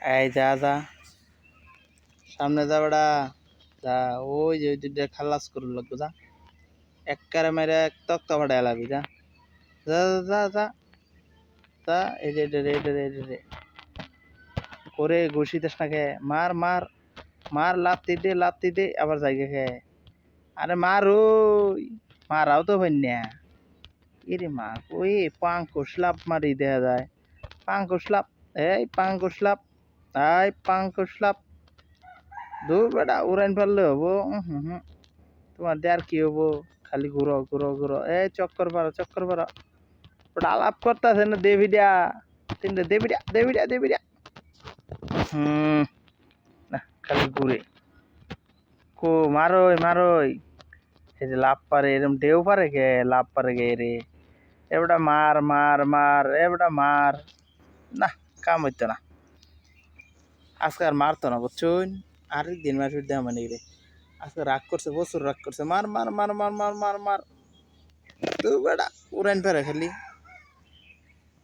এই যা যা সামনে যা বেড়া যা ওই যে দুইটা খালাস করে লাগবে যা একবারে মেরে এক তক্তা ফাটাই লাগবে যা যা যা যা যা এই যে এটা করে ঘুষি দেশ না খেয়ে মার মার মার লাত্তি দে আবার জায়গা খেয়ে আরে মার ওই মারাও তো হইন না ইরে মা ওই পাঙ্কুশ লাভ মারি দেখা যায় পাঙ্কুশ লাভ এই পাঙ্কুশ লাভ এই পাঙ্কুশ লাভ দূর বেটা উড়াইন পারলে হবো তোমার দিয়ে আর কি হবো খালি ঘুরো ঘুরো ঘুরো এই চক্কর পারো ওটা আলাপ করতেছে না দেবিডা তিনটে দেবিডা না খালি ঘুরে কো মারোই এই যে লাভ পারে এরকম ঢেউ পারে গে লাভ পারে গে রে এবটা মার এবটা মার না কাম হইতো না আজকে আর মারতো না বুঝছুন আর দিন মার ফির দেওয়া মানে রে আজকে রাগ করছে প্রচুর রাগ করছে মার তুই বেটা উড়াইন পারে খালি